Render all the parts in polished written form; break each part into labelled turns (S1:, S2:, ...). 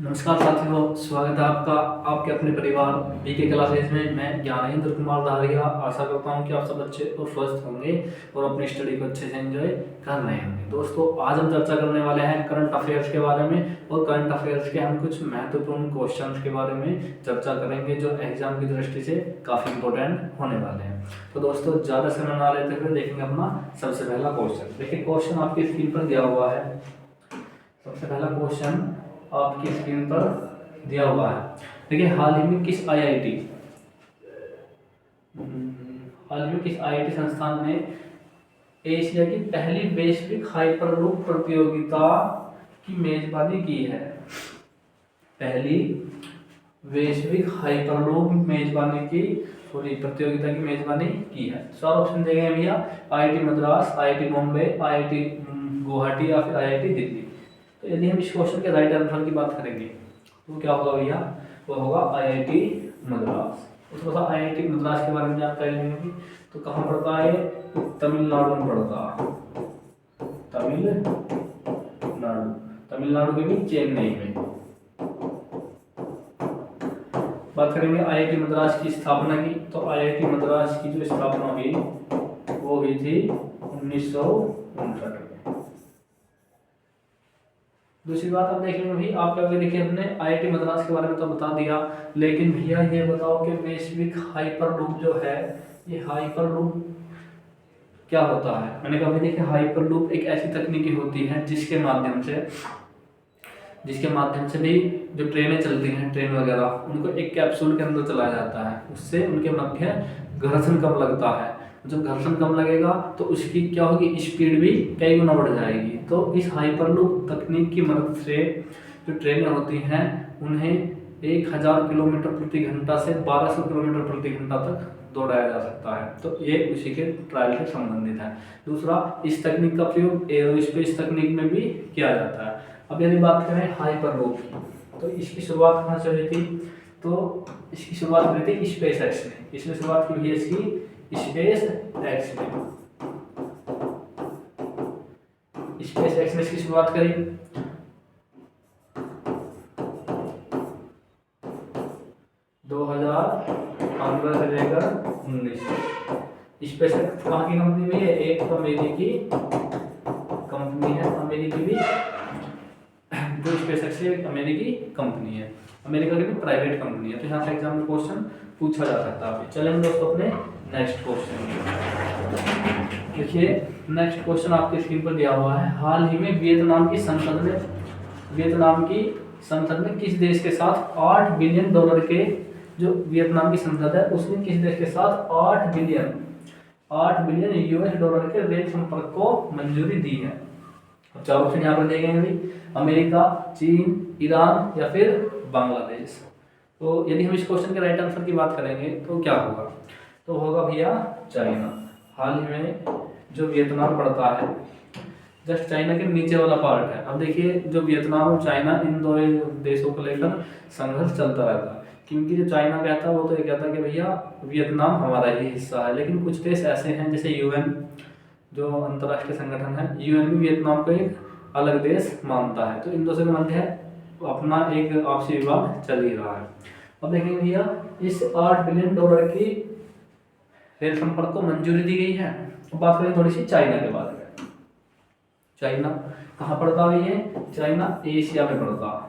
S1: नमस्कार साथियों, स्वागत है आपका आपके अपने परिवार बीके क्लासेज में। मैं ज्ञानेंद्र कुमार धारिया आशा करता हूं कि आप सब अच्छे और स्वस्थ होंगे और अपनी स्टडी को अच्छे से एंजॉय कर रहे होंगे। दोस्तों, आज हम चर्चा करने वाले हैं करंट अफेयर्स के बारे में, और करंट अफेयर्स के हम कुछ महत्वपूर्ण क्वेश्चंस के बारे में चर्चा करेंगे जो एग्जाम की दृष्टि से काफ़ी इंपॉर्टेंट होने वाले हैं। तो दोस्तों, ज़्यादा समय ना लेते हुए देखेंगे अपना सबसे पहला क्वेश्चन। देखिए, क्वेश्चन आपकी स्क्रीन पर दिया हुआ है। सबसे पहला क्वेश्चन आपकी स्क्रीन पर दिया हुआ है। देखिए, हाल ही में किस आईआईटी संस्थान ने एशिया की पहली वैश्विक हाइपरलूप प्रतियोगिता की मेजबानी की है? पहली वैश्विक हाइपरलूप मेजबानी की प्रतियोगिता की मेजबानी की है। चार ऑप्शन दिए गए भैया: IIT Madras, IIT Bombay, IIT Guwahati या फिर आईआईटी दिल्ली। तो यदि हम इस क्वेश्चन के राइट आंसर की बात करेंगे तो क्या होगा भैया? वो होगा आईआईटी मद्रास। उसके बाद आईआईटी मद्रास के बारे में जानकारी लेंगे तो कहाँ पड़ता है? तमिलनाडु में पड़ता है। तमिलनाडु के भी चेन्नई में। बात करेंगे आईआईटी मद्रास की स्थापना की, तो आईआईटी मद्रास की जो स्थापना हुई वो हुई थी 1959 में। दूसरी बात आप देख लेंगे भाई, आप अगर देखिए हमने आईआईटी मद्रास के बारे में तो बता दिया, लेकिन भैया ये बताओ कि वैश्विक हाइपरलूप जो है, ये हाइपरलूप क्या होता है? मैंने कहा देखिए, हाइपरलूप एक ऐसी तकनीकी होती है जिसके माध्यम से भी जो ट्रेनें चलती हैं, ट्रेन वगैरह, उनको एक कैप्सूल के अंदर चलाया जाता है। उससे उनके मध्य घर्षण कम लगता है। जब घर्षण कम लगेगा तो उसकी क्या होगी? स्पीड भी कई गुना बढ़ जाएगी। तो इस हाइपरलूप तकनीक की मदद से जो ट्रेनें होती हैं उन्हें 1000 किलोमीटर प्रति घंटा से 1200 किलोमीटर प्रति घंटा तक दौड़ाया जा सकता है। तो ये उसी के ट्रायल से संबंधित है। दूसरा, इस तकनीक का प्रयोग एरोस्पेस तकनीक में भी किया जाता है। अब यदि बात करें हाइपरलूप की, तो इसकी शुरुआत कहाँ से हुई थी? तो इसकी शुरुआत हुई थी स्पेस एक्स ने। इसमें शुरुआत की हुई है इसकी स्पेस एक्स ने। स्पेस एक्स ने इसकी शुरुआत करी। 2015 से लेकर 19। स्पेस एक्स कहाँ की कंपनी में है? एक तो अमेरिकी कंपनी है, अमेरिकी भी जो स्पेस एक्स एक अमेरिकी कंपनी है, अमेरिका की भी प्राइवेट कंपनी है। तो यहाँ से एग्जाम में क्वेश्चन पूछा जा सकता है। चलेंगे दोस्तों अपने नेक्स्ट क्वेश्चन। देखिए, नेक्स्ट क्वेश्चन आपके स्क्रीन पर दिया हुआ है। हाल ही में वियतनाम की संसद ने किस देश के साथ $8 बिलियन के, जो वियतनाम की संसद है उसने किस देश के साथ $8 बिलियन US के रेल संपर्क को मंजूरी दी है? चार ऑप्शन यहाँ पर दिए गए हैं भाई: अमेरिका, चीन, ईरान या फिर बांग्लादेश। तो यदि हम इस क्वेश्चन के राइट आंसर की बात करेंगे तो क्या होगा? तो होगा भैया चाइना। हाल ही में जो वियतनाम पड़ता है जस्ट चाइना के नीचे वाला पार्ट है। अब देखिए, जो वियतनाम और चाइना, इन दो देशों को लेकर संघर्ष चलता रहता है, क्योंकि जो चाइना कहता है वो तो ये कहता है कि भैया वियतनाम हमारा ही हिस्सा है। लेकिन कुछ देश ऐसे हैं जैसे यूएन, जो अंतर्राष्ट्रीय संगठन है, यूएन भी वियतनाम को एक अलग देश मानता है। तो इन दोनों के मध्य अपना एक आपसी विवाद चल ही रहा है। अब देखेंगे भैया, इस $8 बिलियन की रेल संपर्क को मंजूरी दी गई है। अब बात करें थोड़ी सी चाइना के बारे में। चाइना कहाँ पड़ता है? ये चाइना एशिया में पड़ता है।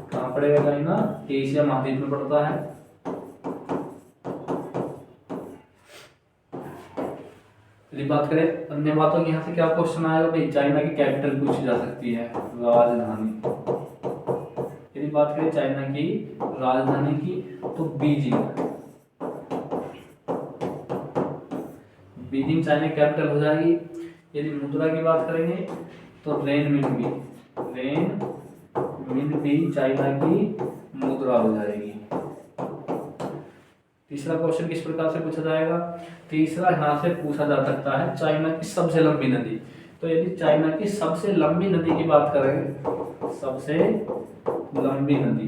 S1: कहाँ पड़ेगा चाइना? एशिया महाद्वीप में पड़ता है। यदि बात करें अन्य बातों की, यहाँ से क्या क्वेश्चन आएगा भाई? चाइना की कैपिटल पूछी जा सकती है, राजधानी। यदि बात करें चाइना की राजधानी की तो बीजिंग चाइना की कैपिटल हो जाएगी। यदि मुद्रा की बात करेंगे तो रेनमिनबी चाइना की मुद्रा हो जाएगी। तीसरा क्वेश्चन किस प्रकार से पूछा जाएगा? तीसरा यहाँ से पूछा जा सकता है चाइना की सबसे लंबी नदी। तो यदि चाइना की सबसे लंबी नदी की बात करें, सबसे लंबी नदी,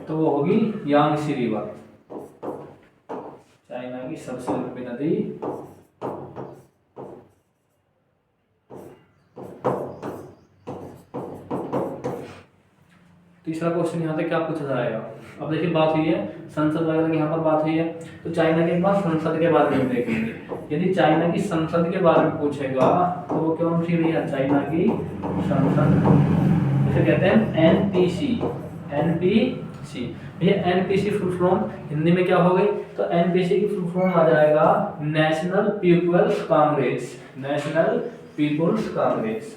S1: तो वो होगी यांगसी रिवर। चाइना की सबसे लंबी नदी तीसरा क्वेश्चन यहाँ से क्या पूछा जाएगा। अब देखिए बात हुई है संसद वगैरह की, यहाँ पर बात हुई है, तो चाइना के बाद संसद के बारे में देखेंगे। यदि चाइना की संसद के बारे में पूछेगा तो वो कौन सी भैया, चाइना की संसद, इसे कहते हैं एनपीसी। एनपीसी भैया, एनपीसी फुल फॉर्म हिंदी में क्या हो गई, तो एनपीसी की फुल फॉर्म आ जाएगा National People's Congress. National People's Congress,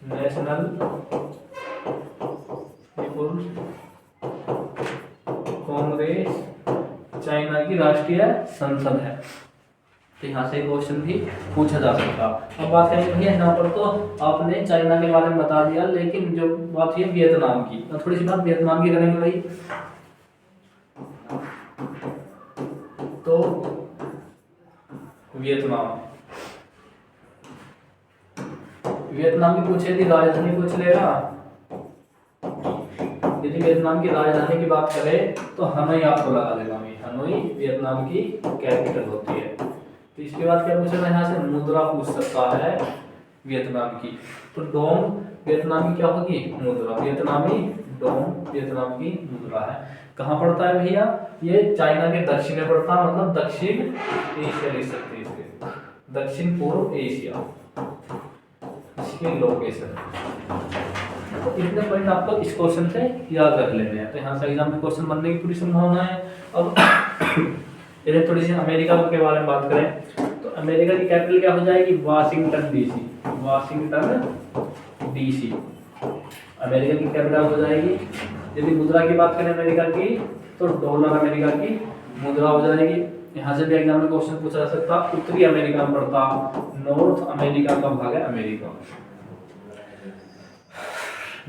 S1: National People's Congress China की राष्ट्रीय संसद है। तो यहाँ से क्वेश्चन भी पूछा जा सकता। अब बात करेंगे भैया यहाँ पर, तो आपने चाइना के बारे में बता दिया, लेकिन जो बात है वियतनाम की, तो थोड़ी सी बात वियतनाम की करेंगे भाई। तो वियतनाम, वियतनाम की पूछे यदि राजधानी पूछ लेगा, यदि वियतनाम की राजधानी की बात करें तो हनोई आपको लगा देगा। हनोई वियतनाम की कैपिटल होती है। तो इसके बाद क्या पूछेगा यहाँ से, मुद्रा पूछ सकता है वियतनाम की। तो डोंग वियतनाम की क्या होगी, मुद्रा। वियतनामी डोंग वियतनाम की मुद्रा है। कहाँ पड़ता है भैया, ये चाइना के दक्षिण में पड़ता है, मतलब दक्षिण एशिया लिख सकते हैं इसके, दक्षिण पूर्व एशिया इसकी लोकेशन। तो इतने पॉइंट आपको इस क्वेश्चन से याद रख लेने हैं। तो यहाँ से एग्जाम में क्वेश्चन बनने की पूरी संभावना है। अब यदि थोड़ी सी अमेरिका के बारे में बात करें तो अमेरिका की कैपिटल क्या हो जाएगी, Washington DC. Washington DC America की कैपिटल हो जाएगी। यदि मुद्रा की बात करें अमेरिका की, तो डॉलर अमेरिका की मुद्रा हो जाएगी। यहाँ से भी एग्जाम में क्वेश्चन पूछा जा सकता, उत्तरी अमेरिका में पड़ता, नॉर्थ अमेरिका का भाग है अमेरिका।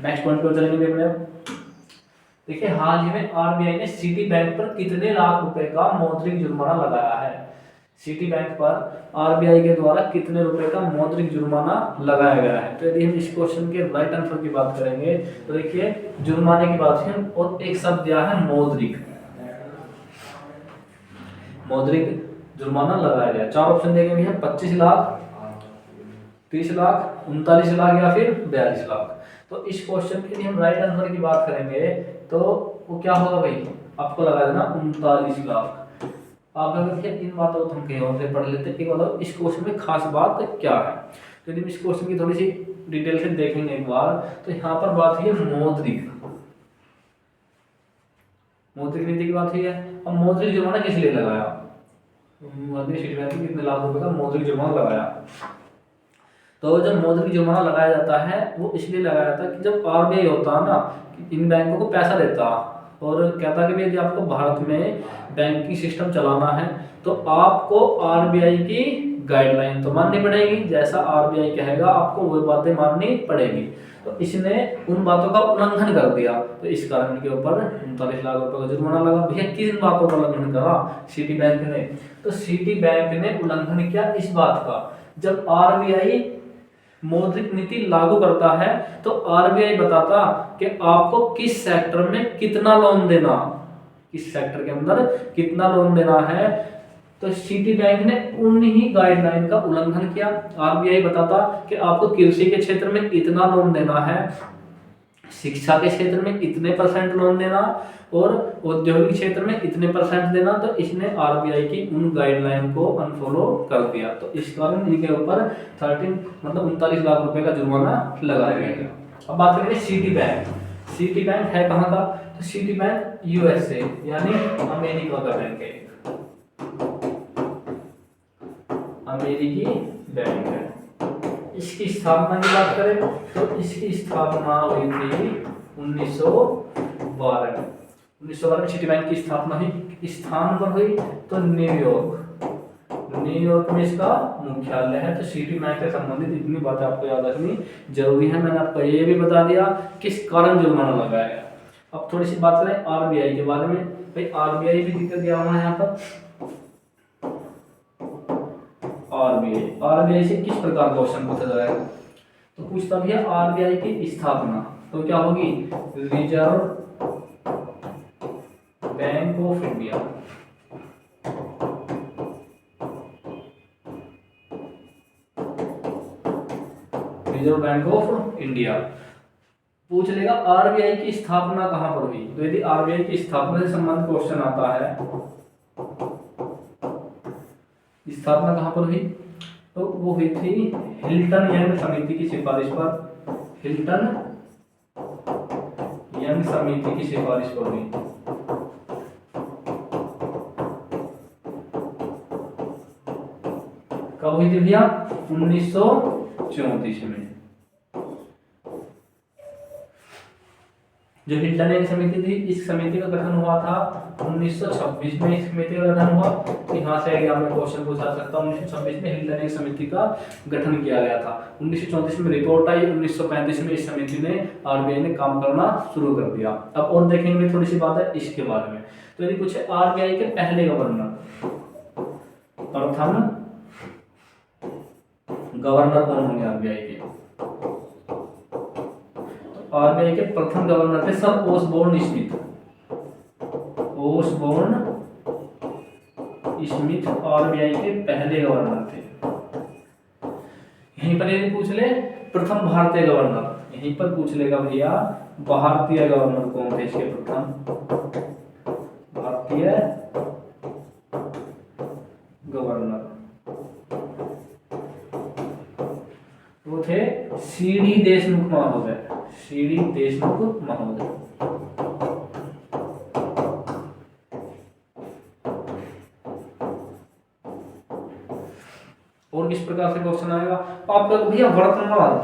S1: नेक्स्ट पॉइंट पर चलेंगे अपने। देखिए हाल ही में आरबीआई ने सिटी बैंक पर कितने लाख रुपए का मौद्रिक जुर्माना लगाया है। सिटी बैंक पर आरबीआई के द्वारा कितने रुपए का मौद्रिक जुर्माना लगाया गया है। तो यदि हम इस क्वेश्चन के राइट आंसर की बात करेंगे तो देखिए जुर्माने की बात है और एक शब्द दिया है मौद्रिक। मौद्रिक जुर्माना लगाया गया। चार ऑप्शन देंगे भैया, 25 लाख, 30 लाख, 39 लाख या फिर 42 लाख। तो इस क्वेश्चन के लिए हम राइट आंसर की बात करेंगे तो वो क्या होगा भाई, आपको लगा देना 39 लाख। आप अगर इन बातों को हम कहीं और से पढ़ लेते कि मतलब इस क्वेश्चन में खास बात क्या है। तो यदि इस क्वेश्चन की थोड़ी सी डिटेल से देखेंगे एक बार, तो यहाँ पर बात हुई है मौद्रिक नीति की बात हुई है। अब मौद्रिक जुर्माना किस लिए लगाया, सिटी बैंक ने कितने लाख रुपए का मौद्रिक जुर्माना लगाया। तो जब मौद्रिक जुर्माना लगाया जाता है वो इसलिए लगाया जाता है कि जब आरबीआई होता है ना, इन बैंकों को पैसा देता और कहता कि यदि आपको भारत में बैंकिंग सिस्टम चलाना है तो आपको आरबीआई की गाइडलाइन तो माननी पड़ेगी, जैसा आरबीआई कहेगा आपको वो बातें माननी पड़ेगी। तो इसने उन बातों का उल्लंघन कर दिया, तो इस कारण इनके ऊपर 39 लाख रुपए का जुर्माना लगा। भैया किन बातों का उल्लंघन करा सिटी बैंक ने, तो सिटी बैंक ने उल्लंघन किया इस बात का, जब आरबीआई मौद्रिक नीति लागू करता है तो आरबीआई बताता कि आपको किस सेक्टर में कितना लोन देना, किस सेक्टर के अंदर कितना लोन देना है। तो सिटी बैंक ने उन्हीं गाइडलाइन का उल्लंघन किया। आरबीआई बताता कि आपको कृषि के क्षेत्र में इतना लोन देना है, शिक्षा के क्षेत्र में इतने % लोन देना और औद्योगिक क्षेत्र में इतने % देना। तो इसने आरबीआई की उन गाइडलाइन को अनफॉलो कर दिया। तो इस कारण इनके ऊपर 39 लाख रुपए का जुर्माना लगाया गया। अब बात करेंगे सिटी बैंक। सिटी बैंक है कहाँ का, तो सिटी बैंक यूएसए यानी अमेरिका का बैंक है, अमेरिकी बैंक है। इसकी स्थापना की बात करें तो इसकी स्थापना हुई थी 1912 में सिटी बैंक की स्थापना हुई। स्थान पर हुई तो न्यूयॉर्क में इसका मुख्यालय है। तो सिटी बैंक से संबंधित इतनी बातें आपको याद रखनी जरूरी है। मैंने आपको ये भी बता दिया किस कारण जुर्माना लगाया गया। अब थोड़ी सी बात करें आरबीआई के बारे में। भाई आरबीआई भी दिक्कत दिया हुआ है यहाँ पर। आरबीआई से किस प्रकार का क्वेश्चन पूछा जाएगा, तो पूछता भी है आरबीआई की स्थापना तो क्या होगी, reserve bank of India. Reserve bank of India. पूछ लेगा आरबीआई की स्थापना कहाँ पर हुई, तो यदि आरबीआई की स्थापना से संबंधित क्वेश्चन आता है, स्थापना कहाँ पर हुई, तो वो हुई थी हिल्टन यंग समिति की सिफारिश पर, हिल्टन यंग समिति की सिफारिश पर हुई। कब हुई थी भैया, 1934 में। जो हिल्टन यंग समिति थी, इस समिति का गठन हुआ था 1926 में, इस समिति का गठन हुआ, तो यहाँ से एग्जाम में क्वेश्चन पूछा सकता है। 1926 में हिल्टन यंग समिति का गठन किया गया था। 1934 में रिपोर्ट आई, 1935 में इस समिति ने, आरबीआई ने काम करना शुरू कर दिया। अब और देखेंगे थोड़ी सी बात है इसके बारे में। तो यदि पूछे आरबीआई के पहले गवर्नर, प्रथम गवर्नर कौन होंगे आरबीआई के, आरबीआई के प्रथम गवर्नर थे sir Osborne Smith, Osborne Smith RBI के पहले गवर्नर थे। यहीं पर यदि पूछ ले प्रथम भारतीय गवर्नर, यहीं पर पूछ लेगा भैया भारतीय गवर्नर कौन थे इसके प्रथम भारतीय गवर्नर, वो थे सीडी देशमुख महोदय, सीडी देशमुख महोदय। और किस प्रकार से क्वेश्चन आएगा आपका भैया, वर्तमान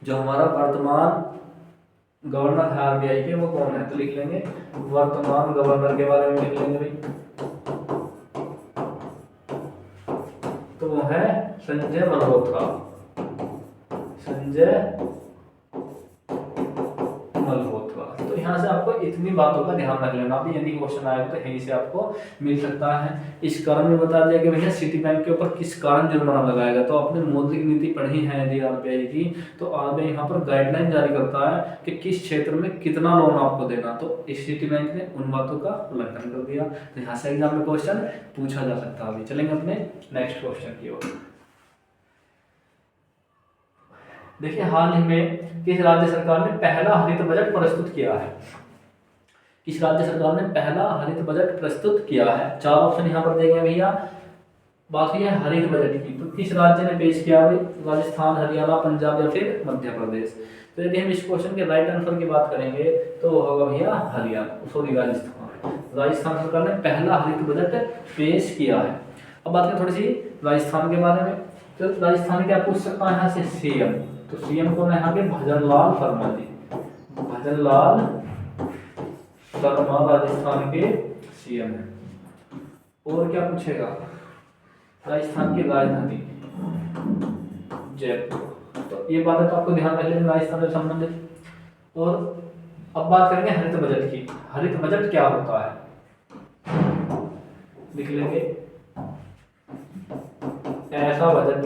S1: जो हमारा वर्तमान गवर्नर है आरबीआई के वो कौन है, तो लिख लेंगे वर्तमान गवर्नर के बारे में लिख लेंगे भाई, तो वो है संजय मल्होत्रा, संजय मल्होत्रा। तो यहाँ से आपको इतनी बातों का ध्यान रख लेना भी, यदि क्वेश्चन आएगा तो यहीं से आपको मिल सकता है। इस कारण में बता दिया कि भैया सिटी बैंक के ऊपर किस कारण जुर्माना लगाएगा, तो आपने मौद्रिक नीति पढ़ी है यदि आरबीआई की, तो आरबीआई यहाँ पर गाइडलाइन जारी करता है कि किस क्षेत्र में कितना लोन आपको देना, तो इस सिटी बैंक ने उन बातों का उल्लंघन कर दिया। तो यहाँ से एग्जाम में क्वेश्चन पूछा जा सकता है। अभी चलेंगे अपने नेक्स्ट क्वेश्चन की ओर। देखिए हाल ही में किस राज्य सरकार ने पहला हरित बजट प्रस्तुत किया है, किस राज्य सरकार ने पहला हरित बजट प्रस्तुत किया है। चार ऑप्शन यहाँ पर देंगे भैया, बात है हरित बजट की, तो किस राज्य ने पेश किया भाई, राजस्थान, हरियाणा, पंजाब या फिर मध्य प्रदेश। तो यदि हम इस क्वेश्चन के राइट आंसर की बात करेंगे तो वो होगा भैया हरियाणा, सॉरी राजस्थान। राजस्थान सरकार ने पहला हरित बजट पेश किया है। अब बात करें थोड़ी सी राजस्थान के बारे में, तो राजस्थान क्या पूछ सकता है यहाँ से सीएम, तो सीएम कौन है यहाँ पे, भजनलाल शर्मा जी, भजनलाल शर्मा राजस्थान के सीएम है। और क्या पूछेगा, राजस्थान की राजधानी जयपुर, तो ये बात है तो आपको ध्यान रख लेना राजस्थान से संबंधित। और अब बात करेंगे हरित बजट की, हरित बजट क्या होता है, लिख लेंगे ऐसा बजट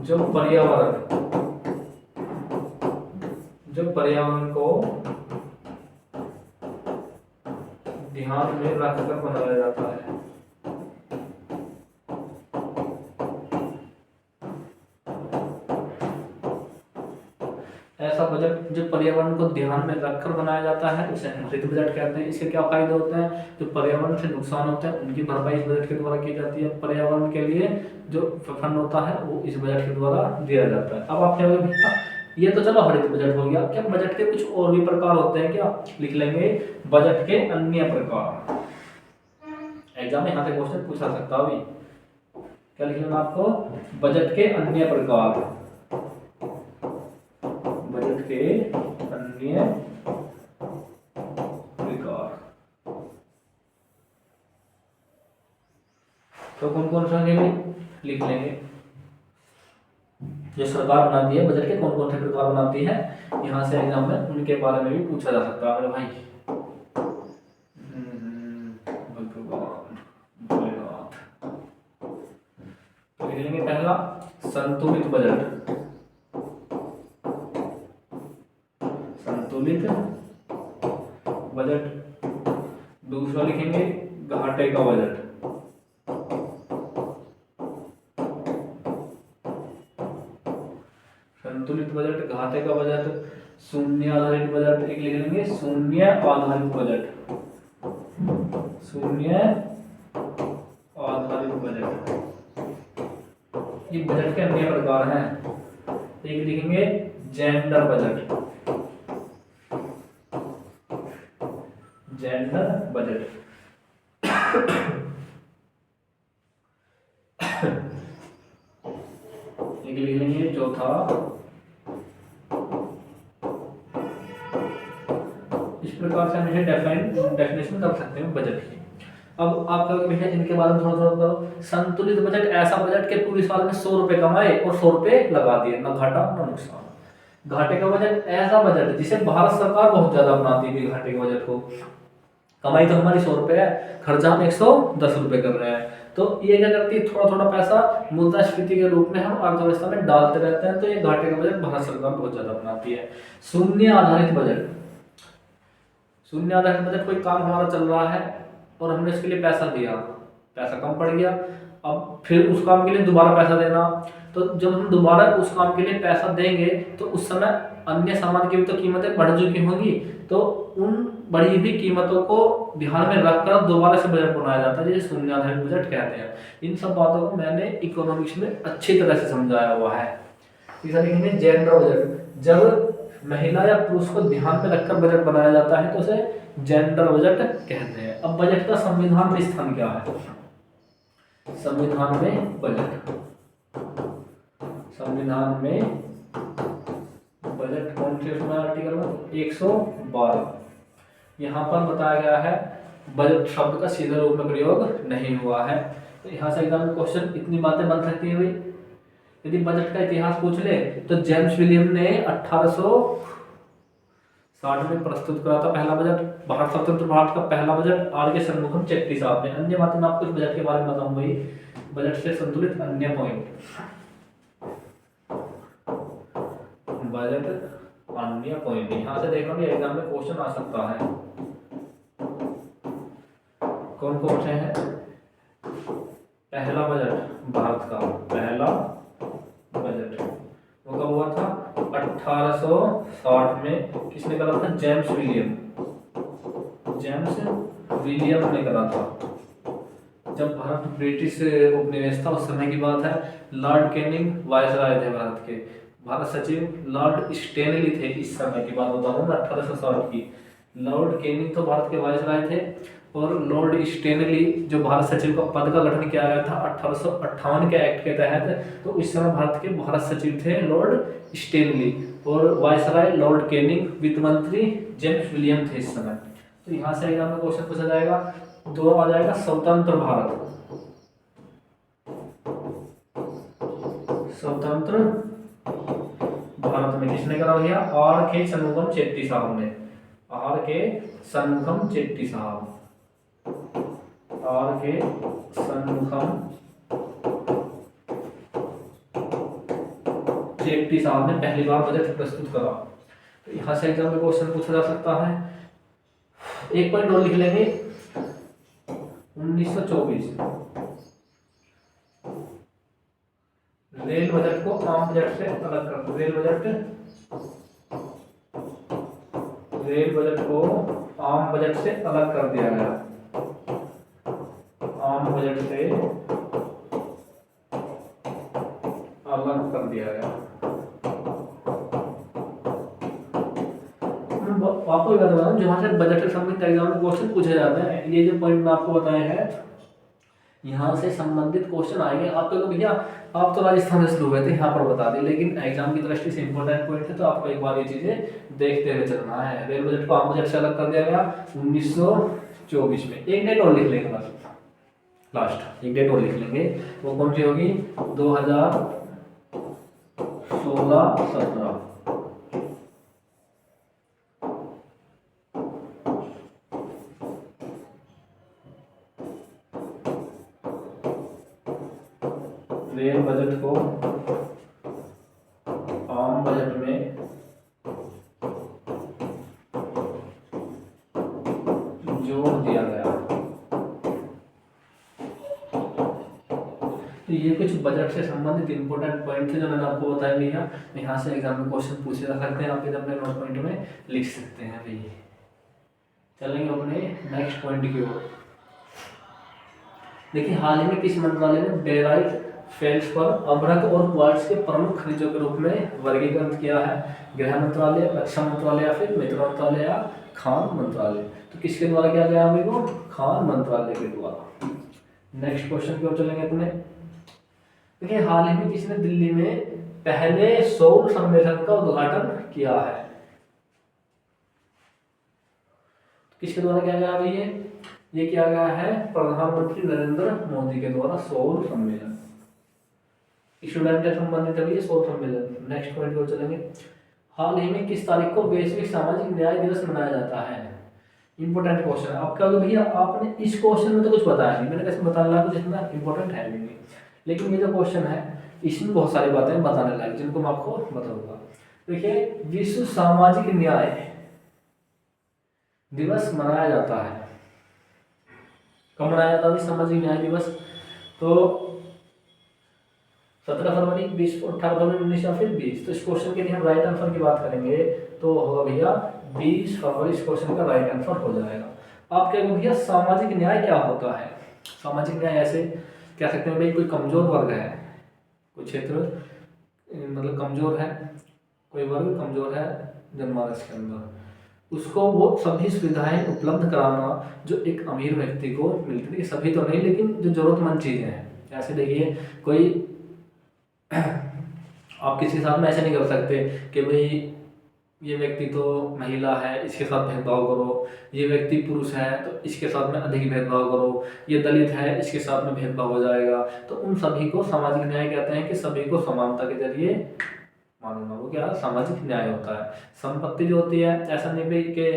S1: जो पर्यावरण को ध्यान में रखकर बनाया जाता है। ऐसा बजट जो पर्यावरण को ध्यान में रखकर बनाया जाता है उसे हरित बजट कहते हैं। इसके क्या फायदे होते हैं, जो पर्यावरण से नुकसान होते हैं उनकी भरपाई इस बजट के द्वारा की जाती है। पर्यावरण के लिए जो फंड होता है वो इस बजट के द्वारा दिया जाता है। अब आप क्या भैया, ये तो चलो हरित बजट हो गया, क्या बजट के कुछ और भी प्रकार होते हैं क्या, लिख लेंगे बजट के अन्य प्रकार। एग्जाम में यहाँ से क्वेश्चन पूछा सकता है अभी, क्या लिख लेना आपको, बजट के अन्य प्रकार, बजट के अन्य प्रकार। तो कौन कौन से होंगे लिख लेंगे, जो सरकार बनाती है बजट के कौन कौन से प्रकार बनाती है, यहाँ से एग्जाम में उनके बारे में भी पूछा जा सकता है मेरे भाई। तो लिख लेंगे पहला संतुलित बजट, संतुलित बजट। दूसरा लिखेंगे घाटे का बजट, शून्य आधारित बजट, एक लिख लेंगे शून्य आधारित बजट, शून्य आधारित बजट। ये बजट के अन्य प्रकार हैं। एक लिखेंगे जेंडर बजट, जेंडर बजट। एक लिख लेंगे चौथा, इस प्रकार से हम इसे डेफिनेशन कर सकते हैं बजट की। अब आपका भैया इनके बारे में थोड़ा थोड़ा संतुलित बजट ऐसा बजट के पूरी साल में 100 रुपए कमाए और 100 रुपए लगा दिए, ना घाटा ना नुकसान। घाटे का बजट ऐसा बजट जिसे भारत सरकार बहुत ज्यादा बनाती है घाटे के बजट को। कमाई तो हमारी 100 रुपए है, खर्चा हम 110 रुपए कर रहे हैं, तो ये क्या करती है थोड़ा थोड़ा पैसा मुद्रास्फीति के रूप में हम अर्थव्यवस्था में डालते रहते हैं, तो ये घाटे का बजट भारत सरकार बहुत ज्यादा बनाती है। शून्य आधारित बजट, शून्य आधारित बजट कोई काम हमारा चल रहा है और हमने उसके लिए पैसा दिया, पैसा कम पड़ गया, अब फिर उस काम के लिए दोबारा पैसा देना, तो जब हम दोबारा उस काम के लिए पैसा देंगे तो उस समय अन्य सामान की भी तो कीमतें बढ़ चुकी होंगी, तो उन बढ़ी हुई कीमतों को ध्यान में रखकर दोबारा से बजट बनाया जाता है, जिसे शून्य आधारित बजट कहते हैं। इन सब बातों को मैंने इकोनॉमिक्स में अच्छी तरह से समझाया हुआ है। तीसरा लिखेंगे जेंडर बजट, जब महिला या पुरुष को ध्यान में रखकर बजट बनाया जाता है तो उसे जेंडर बजट कहते हैं। अब बजट का संविधान में स्थान क्या है? संविधान में बजट, संविधान में बजट कौन से उसमें आर्टिकल 112, यहाँ पर बताया गया है बजट शब्द का सीधा रूप में प्रयोग नहीं हुआ है। तो यहाँ से एग्जाम में क्वेश्चन इतनी बातें बन सकती है भाई। यदि बजट का इतिहास पूछ ले तो जेम्स विलियम ने 1860 में प्रस्तुत करा था पहला बजट, भारत स्वतंत्र भारत का पहला बजट आर.के. शनमुखम चेट्टी साहब ने। अन्य बातें मैं आपको इस बजट के बारे में बताऊं भाई, बजट से संतुलित अन्य पॉइंट, बजट अन्य पॉइंट, यहाँ से देखना भी एग्जाम में क्वेश्चन आ सकता है। कौन कौन से हैं? पहला बजट भारत का, पहला बजट वो कब हुआ था? 1860 में। किसने करा था? जेम्स विलियम, जेम्स विलियम ने करा था। जब भारत ब्रिटिश उपनिवेश था उस समय की बात है। लॉर्ड कैनिंग वायसराय थे भारत के, भारत सचिव लॉर्ड स्टेनली थे। इस समय की बात बता रहा हूँ 1860 की। लॉर्ड कैनिंग तो भारत के वायसराय थे और लॉर्ड स्टेनली जो भारत सचिव का पद का गठन किया गया था 1858 के एक्ट के तहत, तो इस समय भारत के भारत सचिव थे लॉर्ड स्टेनली और वायसराय लॉर्ड कैनिंग, वित्त मंत्री जेम्स विलियम थे इस समय। तो यहाँ से एग्जाम में क्वेश्चन पूछा जाएगा, दो आ जाएगा स्वतंत्र भारत, स्वतंत्र भारत में किसने करा भैया? आर.के. शनमुखम चेट्टी साहब ने, आर.के. शनमुखम चेट्टी साहब, आर.के. शनमुखम चेट्टी साहब ने पहली बार बजट प्रस्तुत करा। तो यहाँ से एग्जाम में क्वेश्चन पूछा जा सकता है। एक पॉइंट और लिख लेंगे 1924, रेल बजट को आम बजट से अलग कर, रेल बजट को आम बजट से अलग कर दिया गया, आम बजट से अलग कर दिया गया। आपको बता रहा हूँ जहाँ से बजट से संबंधित एग्जाम में क्वेश्चन पूछे जाते हैं, ये जो पॉइंट मैं आपको बताए हैं यहाँ से संबंधित क्वेश्चन आएंगे। आपको तो भैया आप तो राजस्थान से शुरू हुए थे यहाँ पर बता दें, लेकिन एग्जाम की दृष्टि से इंपॉर्टेंट पॉइंट है तो आपको एक बार ये चीजें देखते हुए चलना है। रेल बजट को आम बजट से अलग कर दिया गया 1924 में। एक डेट और लिख लेंगे बस, लास्ट एक डेट और लिख लेंगे, वो कौन सी होगी? 2016-17। रेल बजट को आम बजट में जोड़ दिया गया। तो ये कुछ बजट से संबंधित इंपॉर्टेंट पॉइंट थे जो मैंने आपको बताया भैया। यहाँ से एग्जाम में क्वेश्चन पूछे जा सकते हैं, आप इधर अपने नोट पॉइंट में लिख सकते हैं भैया। चलेंगे अपने नेक्स्ट पॉइंट की ओर। देखिए, हाल ही में किस मंत्रालय ने बेराइट फेल्स पर अभ्रक और क्वार्ट्ज के प्रमुख खनिजों के रूप में वर्गीकरण किया है? गृह मंत्रालय, रक्षा मंत्रालय, या फिर मित्र मंत्रालय, या खान मंत्रालय? तो किसके द्वारा किया गया अभी वो? खान मंत्रालय के द्वारा। नेक्स्ट क्वेश्चन की ओर चलेंगे अपने। देखिए, हाल ही में किसने दिल्ली में पहले सौर सम्मेलन का उद्घाटन किया है? किसके द्वारा किया गया अभी ये किया गया है प्रधानमंत्री नरेंद्र मोदी के द्वारा सौर सम्मेलन। स्टूडेंट से संबंधित है ये सौर सम्मेलन। नेक्स्ट पॉइंट को चलेंगे। हाल ही में किस तारीख को वैश्विक सामाजिक न्याय दिवस मनाया जाता है? इंपॉर्टेंट क्वेश्चन है आपका। भैया आपने इस क्वेश्चन में तो कुछ बताया नहीं, मैंने कैसे बताना कुछ इतना इंपॉर्टेंट है नहीं, लेकिन ये जो क्वेश्चन है इसमें बहुत सारी बातें बताने लायक जिनको मैं आपको बताऊंगा। देखिए, विश्व सामाजिक न्याय दिवस मनाया जाता है। कब मनाया जाता है सामाजिक न्याय दिवस? तो 17 फरवरी, 20, 18 फरवरी, 19 या फिर 20। तो इस क्वेश्चन के लिए हम राइट आंसर की बात करेंगे तो होगा भैया 20 फरवरी। इस क्वेश्चन का राइट आंसर हो जाएगा। आप कहेंगे भैया सामाजिक न्याय क्या होता है? सामाजिक न्याय ऐसे कह सकते हैं भाई, कोई कमजोर वर्ग है, कोई क्षेत्र मतलब कमजोर है, कोई वर्ग कमजोर है जनमानस के अंदर, उसको वो सभी सुविधाएं उपलब्ध कराना जो एक अमीर व्यक्ति को मिलती है। सभी तो नहीं, लेकिन जो जरूरतमंद चीजें हैं। ऐसे देखिए, कोई आप किसी के साथ में ऐसे नहीं कर सकते कि भाई ये व्यक्ति तो महिला है इसके साथ भेदभाव करो, ये व्यक्ति पुरुष है तो इसके साथ में अधिक भेदभाव करो, ये दलित है इसके साथ में भेदभाव हो जाएगा। तो उन सभी को सामाजिक न्याय कहते हैं कि सभी को समानता के जरिए मानना, वो क्या सामाजिक न्याय होता है। संपत्ति जो होती है, ऐसा नहीं भाई कि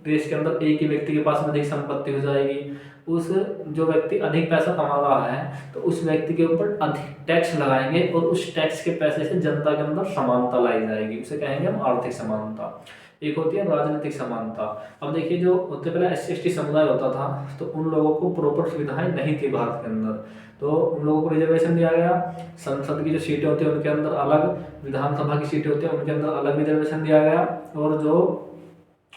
S1: देश के अंदर एक ही व्यक्ति के पास में अधिक संपत्ति हो जाएगी, उस जो व्यक्ति अधिक पैसा कमा रहा है तो उस व्यक्ति के ऊपर अधिक टैक्स लगाएंगे और उस टैक्स के पैसे से जनता के अंदर समानता लाई जाएगी, उसे कहेंगे हम आर्थिक समानता। एक होती है राजनीतिक समानता। अब देखिए, जो उससे पहले SC/ST समुदाय होता था तो उन लोगों को प्रॉपर सुविधाएं नहीं थी भारत के अंदर, तो उन लोगों को रिजर्वेशन दिया गया। संसद की जो सीटें होती है उनके अंदर अलग, विधानसभा की सीटें होती है उनके अंदर अलग रिजर्वेशन दिया गया,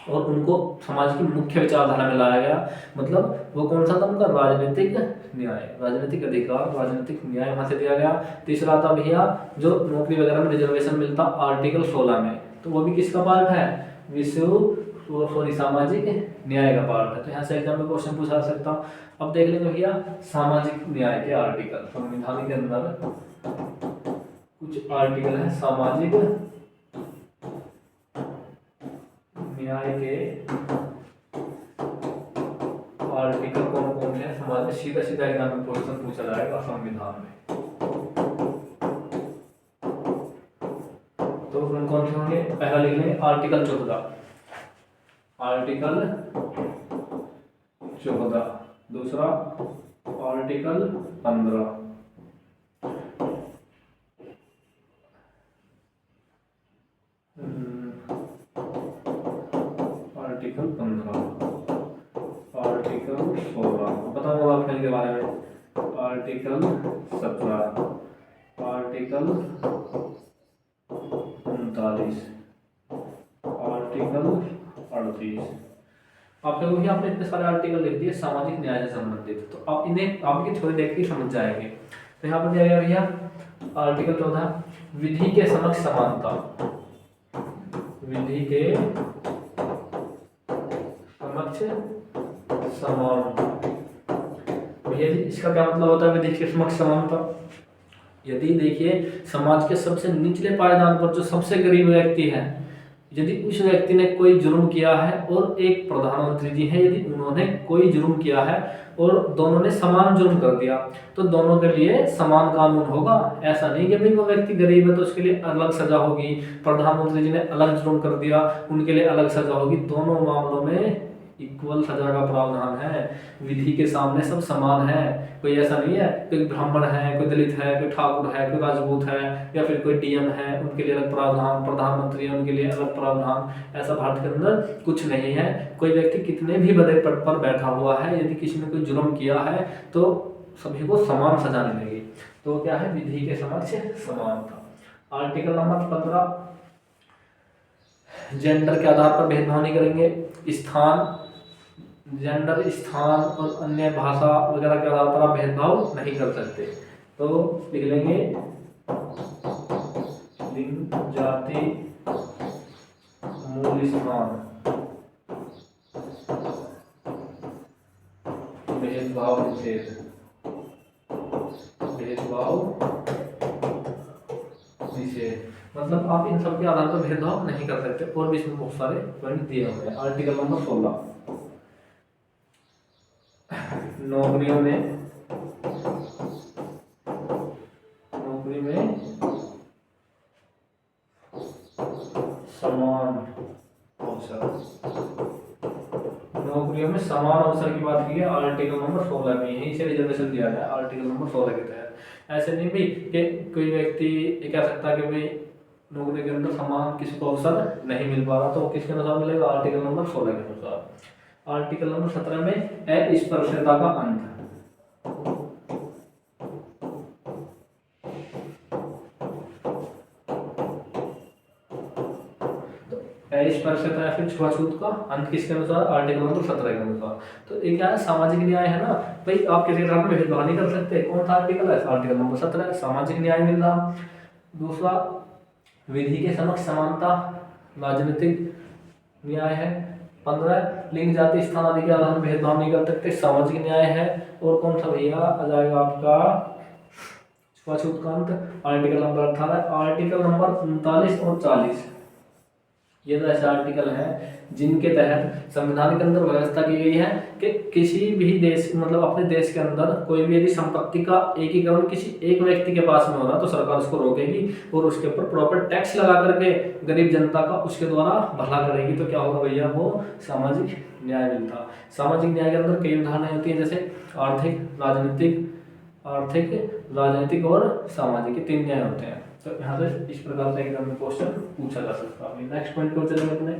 S1: और उनको समाज की मुख्य विचारधारा में लाया गया। मतलब वो कौन सा था उनका? राजनीतिक न्याय, राजनीतिक अधिकार, राजनीतिक न्याय वहां से दिया गया। तीसरा था भैया जो नौकरी वगैरह में रिजर्वेशन मिलता आर्टिकल 16 में, तो वो भी किसका पार्ट है? सामाजिक न्याय का पार्ट है। तो यहाँ से एग्जाम में क्वेश्चन पूछा जा सकता। अब देख लेंगे भैया सामाजिक न्याय के आर्टिकल। संविधान के अंदर कुछ आर्टिकल है सामाजिक न्याय के आर्टिकल कौन कौन से समाज में? सीधा सीधा एग्जाम में क्वेश्चन पूछा जाएगा संविधान में। तो कौन से होंगे? पहला लिख लेंगे आर्टिकल 14, आर्टिकल 14। दूसरा आर्टिकल 15, आर्टिकल 15, आर्टिकल 16 बताऊंगा आप के बारे में, आर्टिकल 17, आर्टिकल 39, आर्टिकल 38। आपने भी आपने इतने सारे आर्टिकल लिख दिए सामाजिक न्याय से संबंधित, तो आप इन्हें आपके थोड़ी देख के समझ जाएंगे। तो यहाँ पर दिया गया भैया आर्टिकल 14 विधि के समक्ष समानता, विधि के समक्ष समानता। भैया जी इसका क्या मतलब होता है विधि के समक्ष समानता? यदि देखिए समाज के सबसे निचले पायदान पर जो सबसे गरीब व्यक्ति है, यदि उस व्यक्ति ने कोई जुर्म किया है और एक प्रधानमंत्री जी हैं, यदि उन्होंने कोई जुर्म किया है और दोनों ने समान जुर्म कर दिया तो दोनों के लिए समान कानून होगा। ऐसा नहीं कि भाई वो व्यक्ति गरीब है तो उसके लिए अलग सजा होगी, प्रधानमंत्री जी ने अलग जुर्म कर दिया उनके लिए अलग सजा होगी। दोनों मामलों में इक्वल सजा का प्रावधान है। विधि के सामने सब समान है, कोई ऐसा नहीं है कोई ब्राह्मण है, कोई दलित है, कोई ठाकुर है, कोई राजपूत है, या फिर कोई DM है उनके लिए अलग प्रावधान, प्रधानमंत्री है उनके लिए अलग प्रावधान। ऐसा भारत के अंदर कुछ नहीं है। कोई व्यक्ति कितने भी बड़े पद पर बैठा हुआ है, यदि किसी ने कोई जुर्म किया है तो सभी को समान सजा मिलेगी। तो क्या है, विधि के समक्ष समान था। आर्टिकल नंबर 15, जेंडर के आधार पर भेदभाव नहीं करेंगे। जेंडर, स्थान और अन्य भाषा वगैरह के आधार पर आप भेदभाव नहीं कर सकते। तो लिख लेंगे लिंग, जाति, मूल स्थान, भेदभाव निषेध, मतलब आप इन सब के आधार पर भेदभाव नहीं कर सकते। और भी इसमें बहुत सारे पॉइंट दिए हुए हैं। आर्टिकल नंबर 16, नौकरी में समान अवसर, नौकरियों में समान अवसर की बात की है आर्टिकल नंबर 16 में, यहीं से रिजर्वेशन दिया गया आर्टिकल नंबर 16 के तहत। ऐसे नहीं भी कि कोई व्यक्ति ये कह सकता है कि भाई नौकरी के अंदर समान किसी को अवसर नहीं मिल पा रहा, तो किसके अनुसार मिलेगा, आर्टिकल नंबर 16 के अनुसार। आर्टिकल नंबर 17 में अस्पृश्यता का अंत, अस्पृश्यता या फिर छुआछूत का अंत किसके अनुसार, आर्टिकल नंबर 17 के अनुसार। तो ये क्या है, सामाजिक न्याय है ना भाई, आप किसी के साथ में भेदभाव नहीं कर सकते। कौन सा आर्टिकल है, आर्टिकल नंबर 17, सामाजिक न्याय मिल रहा। दूसरा, विधि के समक्ष समानता, राजनीतिक न्याय है। 15, लिंग, जाति, स्थान आदि के आधार पर भेदभाव नहीं कर सकते, सामाजिक न्याय है। और कौन सा भैया आ जाएगा आपका, छुआछूत का अंत, आर्टिकल नंबर 18। आर्टिकल नंबर 39 और 40, ये तो ऐसे आर्टिकल हैं जिनके तहत संविधान के अंदर व्यवस्था की गई है कि किसी भी देश, मतलब अपने देश के अंदर कोई भी यदि संपत्ति का एकीकरण किसी एक व्यक्ति के पास में हो रहा तो सरकार उसको रोकेगी और उसके ऊपर प्रॉपर टैक्स लगा करके गरीब जनता का उसके द्वारा भला करेगी। तो क्या होगा भैया, वो सामाजिक न्याय मिलता। सामाजिक न्याय के अंदर कई उदाहरण होती है, जैसे राजनीतिक और सामाजिक, ये 3 न्याय होते हैं। तो यहाँ से इस प्रकार से एग्जाम में क्वेश्चन पूछा जा सकता है। नेक्स्ट पॉइंट को चलेंगे अपने,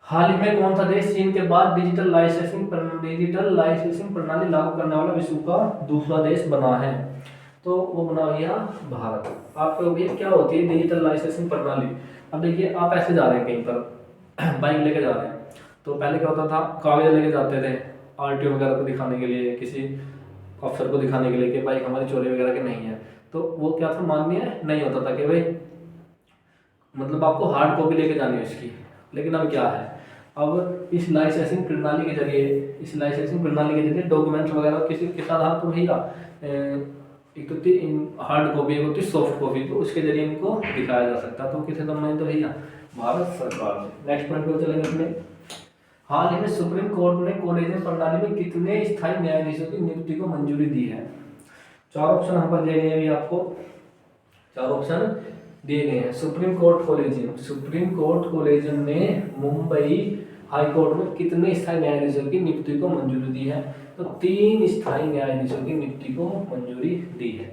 S1: हाल ही में कौन सा देश चीन के बाद डिजिटल लाइसेंसिंग प्रणाली लागू करने वाला विश्व का दूसरा देश बना है। तो वो बना भैया भारत। आपको भैया क्या होती है डिजिटल लाइसेंसिंग प्रणाली। अब देखिए, आप ऐसे जा रहे हैं कहीं पर बाइक लेके जा रहे हैं, तो पहले क्या होता था, कागज लेके जाते थे आरटीओ वगैरह को दिखाने के लिए, किसी अफसर को दिखाने के लिए कि बाइक हमारी चोरी वगैरह की नहीं है। तो वो क्या था, मान्य नहीं होता था कि भाई मतलब आपको हार्ड कॉपी लेके जानी है उसकी। लेकिन अब क्या है, अब इस लाइसेंसिंग प्रणाली के जरिए डॉक्यूमेंट्स वगैरह किसी के आधार पर भैया एक तो हार्ड कॉपी, एक होती है सॉफ्ट कॉपी, तो उसके जरिए इनको दिखाया जा सकता है। तो किसे संबंधित तो भैया भारत सरकार से। नेक्स्ट पॉइंट पे चलेंगे अपने, हाल ही में सुप्रीम कोर्ट ने कॉलेजियम प्रणाली में कितने स्थायी न्यायाधीशों की नियुक्ति को मंजूरी दी है। 4 ऑप्शन यहाँ पर दिए गए हैं, आपको 4 ऑप्शन दिए गए हैं। सुप्रीम कोर्ट कॉलेजियम ने मुंबई हाई कोर्ट में कितने स्थायी न्यायाधीशों की नियुक्ति को मंजूरी दी है। तो 3 स्थायी न्यायाधीशों की नियुक्ति को मंजूरी दी है।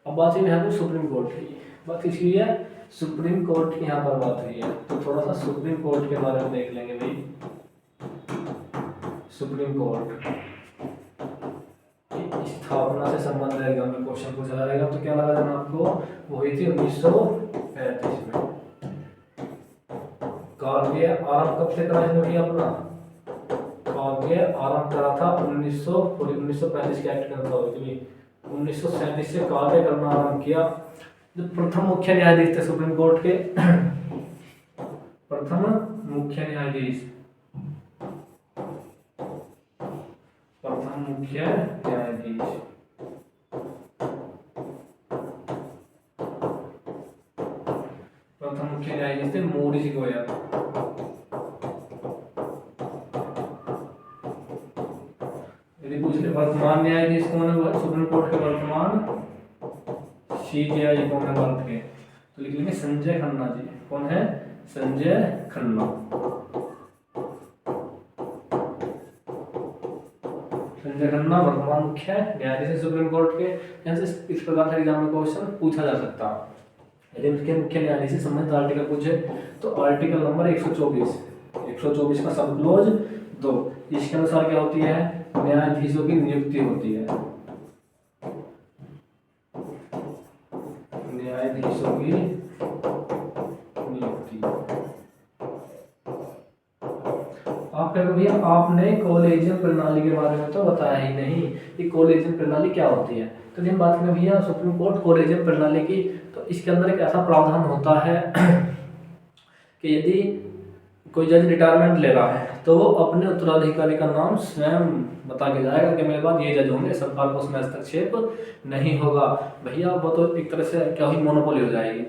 S1: अब बात है यहाँ पर सुप्रीम कोर्ट की, बात इसकी है सुप्रीम कोर्ट की यहाँ पर बात हुई है। तो थोड़ा सा सुप्रीम कोर्ट के बारे में देख लेंगे भाई। सुप्रीम कोर्ट स्थापना से संबंध रहेगा, हमें क्वेश्चन पूछा जाएगा। तो क्या लगा देना आपको, वो हुई थी 1935 में। काव्य आरंभ कब से करा इसने अपना, काव्य आरंभ करा था 1935 के एक्ट के अनुसार। 1937 से काव्य करना आरंभ किया। जो प्रथम मुख्य न्यायाधीश थे सुप्रीम कोर्ट के, प्रथम मुख्य न्यायाधीश थे मोरिस गोयल। यदि पूछ ले वर्तमान न्यायाधीश कौन है सुप्रीम कोर्ट के, वर्तमान CJI कौन है भारत के, तो लिख लेंगे संजय खन्ना जी। कौन है, संजय खन्ना। संजय खन्ना वर्तमान मुख्य न्यायाधीश सुप्रीम कोर्ट के। यहाँ से इस प्रकार से एग्जाम में क्वेश्चन पूछा जा सकता है। यदि उसके मुख्य न्यायाधीश से संबंधित आर्टिकल पूछे तो आर्टिकल नंबर 124 का सब क्लोज 2, इसके अनुसार क्या होती है, न्यायाधीशों की नियुक्ति होती है। आप कहेंगे भैया आपने कॉलेजियन प्रणाली के बारे में तो बताया ही नहीं कि कॉलेजियन प्रणाली क्या होती है। तो जब बात करें भैया सुप्रीम कोर्ट कॉलेजियन प्रणाली की, तो इसके अंदर एक ऐसा प्रावधान होता है कि यदि कोई जज रिटायरमेंट ले रहा है तो वो अपने उत्तराधिकारी का नाम स्वयं बता के जाएगा कि मेरे बाद ये जज होंगे, सरकार को उसमें हस्तक्षेप नहीं होगा। भैया वो तो एक तरह से क्या हुई, मोनोपोली हो जाएगी।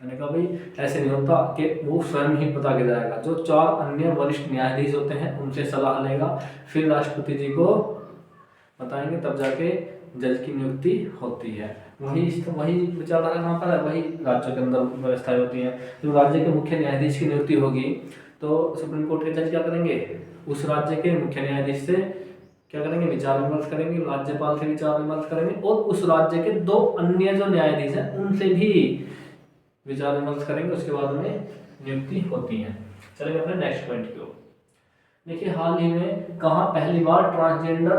S1: मैंने कहा भाई ऐसे नहीं होता कि वो स्वयं ही बता के जाएगा। जो 4 अन्य वरिष्ठ न्यायाधीश होते हैं उनसे सलाह लेगा, फिर राष्ट्रपति जी को बताएंगे, तब जाके जज की नियुक्ति होती है। वही विचारधारा कहाँ पर है, वही राज्यों के अंदर व्यवस्थाएं होती हैं। जो राज्य के मुख्य न्यायाधीश की नियुक्ति होगी तो सुप्रीम कोर्ट के जज क्या करेंगे, उस राज्य के मुख्य न्यायाधीश से क्या करेंगे, विचार विमर्श करेंगे, राज्यपाल से विचार विमर्श करेंगे और उस राज्य के 2 अन्य जो न्यायाधीश हैं उनसे भी विचार विमर्श करेंगे। उसके बाद में नियुक्ति होती है। चलेंगे अपने नेक्स्ट पॉइंट की ओर। देखिए हाल ही में कहाँ पहली बार ट्रांसजेंडर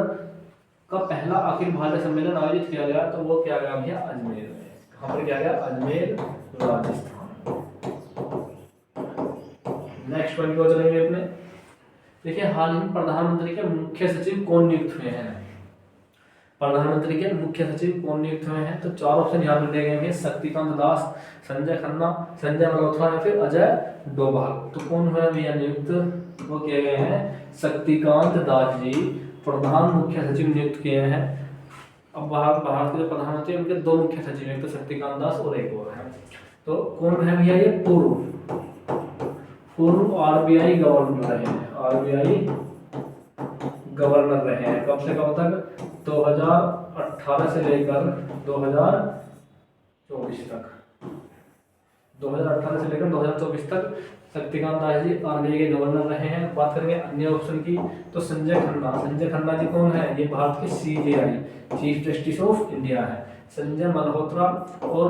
S1: का पहला अखिल भारतीय सम्मेलन आयोजित किया गया, तो वो क्या गया भैया, अजमेर में। कहाँ पर किया गया, अजमेर राजस्थान। नेक्स्ट पॉइंट को चलेंगे अपने। देखिए हाल ही में प्रधानमंत्री के मुख्य सचिव कौन नियुक्त हुए हैं, प्रधानमंत्री के मुख्य सचिव कौन नियुक्त हुए हैं, तो 4 ऑप्शन यहाँ पर दिए गए हैं, शक्तिकांत दास, संजय खन्ना, संजय मल्होत्रा या फिर अजय डोभाल। तो कौन हुए भैया नियुक्त, वो किए गए हैं शक्तिकांत दास जी प्रधान मुख्य सचिव नियुक्त किए हैं। अब भारत के जो प्रधानमंत्री उनके 2 मुख्य सचिव हैं, तो शक्तिकांत दास और एक और है। तो कौन है भैया, ये पूर्व आरबीआई गवर्नर रहे हैं, आरबीआई गवर्नर रहे हैं। कब से कब तक, 2018 से लेकर 2024 तक, 2018 से लेकर 2024 तक शक्तिकांत दास जी आरबीआई के गवर्नर रहे हैं। बात करेंगे अन्य ऑप्शन की, तो संजय खन्ना जी कौन है, ये भारत के CJI chief justice of India है। संजय मल्होत्रा और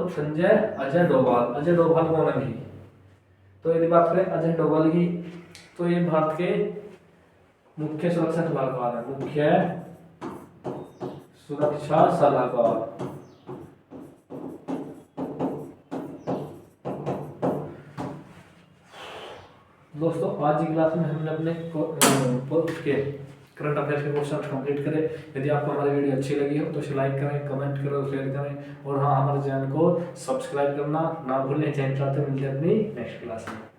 S1: अजय डोभाल कौन है भी, तो यदि बात करें अजय डोभाल की, तो ये भारत के मुख्य सुरक्षा सलाहकार है, मुख्य सुरक्षा सलाहकार। दोस्तों आज की क्लास में हमने अपने करंट अफेयर्स के क्वेश्चन कंप्लीट करे। यदि आपको हमारी वीडियो अच्छी लगी हो तो लाइक करें, कमेंट करें, शेयर करें और हाँ हमारे चैनल को सब्सक्राइब करना ना भूलें। चैनल मिलते हैं अपनी नेक्स्ट क्लास में।